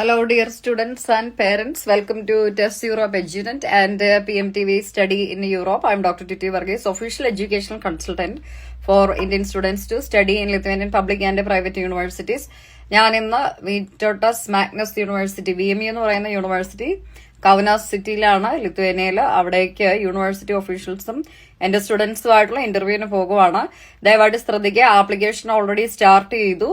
Hello, dear students and parents. Welcome to Test Europe Edunet and PMTV Study in Europe. I'm Dr. Titi Varghese, official educational consultant for Indian students to study in Lithuanian public and private universities. ഞാൻ ഇന്ന് വിറ്റോട്ടസ് Magnus university VMU എന്ന് പറയുന്ന university കൗനാസ് സിറ്റിയിലാണ്, ലിത്വേനിയയിൽ. അവിടേക്ക് university ഒഫീഷ്യൽസും എന്റെ സ്റ്റുഡൻസുമായിട്ടുള്ള ഇന്റർവ്യൂവിന് പോകുവാണ്. ദയവായിട്ട് ശ്രദ്ധിക്കുക, ആപ്ലിക്കേഷൻ ഓൾറെഡി സ്റ്റാർട്ട് ചെയ്തു.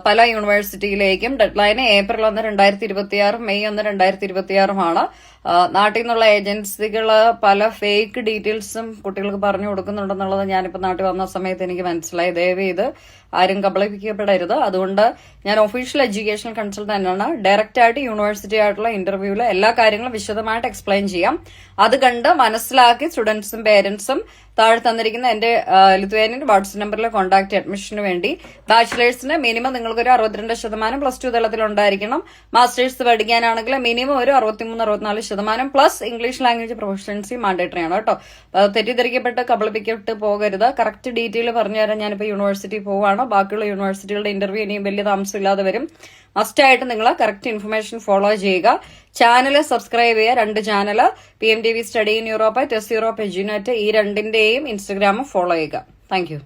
പല യൂണിവേഴ്സിറ്റിയിലേക്കും ഡെഡ്ലൈൻ April 1, 2026, May 1, 2026 നാട്ടിൽ നിന്നുള്ള ഏജൻസികൾ പല ഫേക്ക് ഡീറ്റെയിൽസും കുട്ടികൾക്ക് പറഞ്ഞു കൊടുക്കുന്നുണ്ടെന്നുള്ളത് ഞാനിപ്പോൾ നാട്ടിൽ വന്ന സമയത്ത് എനിക്ക് മനസ്സിലായി. ദയവ് ചെയ്ത് ആരും കബളിപ്പിക്കപ്പെടരുത്. അതുകൊണ്ട് ഞാൻ ഒഫീഷ്യൽ എഡ്യൂക്കേഷൻ കൺസൾട്ടന്റ് ആണ്. ഡയറക്റ്റ് ആയിട്ട് യൂണിവേഴ്സിറ്റി ആയിട്ടുള്ള ഇന്റർവ്യൂവിൽ എല്ലാ കാര്യങ്ങളും വിശദമായിട്ട് എക്സ്പ്ലെയിൻ ചെയ്യാം. അത് കണ്ട് മനസ്സിലാക്കി സ്റ്റുഡൻസും പേരൻസും താഴെ തന്നിരിക്കുന്ന എന്റെ ലിത്വേനിയൻ വാട്സ്ആപ്പ് നമ്പറിൽ കോൺടാക്ട് അഡ്മിഷന് വേണ്ടി. ബാച്ചിലേഴ്സിന് മിനിമം നിങ്ങൾക്കൊരു 62% +2 തലത്തിൽ ഉണ്ടായിരിക്കണം. മാസ്റ്റേഴ്സ് പഠിക്കാനാണെങ്കിൽ മിനിമം ഒരു 63-64% plus English language proficiency mandatory ആണ് കേട്ടോ. തെറ്റിദ്ധരിക്കപ്പെട്ട് കബളിപ്പിക്കപ്പെട്ട് പോകരുത്. കറക്റ്റ് ഡീറ്റെയിൽ പറഞ്ഞു തരാൻ ഞാനിപ്പോൾ യൂണിവേഴ്സിറ്റി പോവാണ്. ബാക്കിയുള്ള യൂണിവേഴ്സിറ്റികളുടെ ഇന്റർവ്യൂ ഇനിയും വലിയ താമസമില്ലാതെ വരും. മസ്റ്റായിട്ട് നിങ്ങൾ കറക്റ്റ് ഇൻഫർമേഷൻ ഫോളോ ചെയ്യുക. ചാനൽ സബ്സ്ക്രൈബ് ചെയ്യുക. 2 channel PMTV study in Europe, test Europe Edunet, ഈ രണ്ടിന്റെയും ഇൻസ്റ്റഗ്രാമും ഫോളോ ചെയ്യുക. Thank U.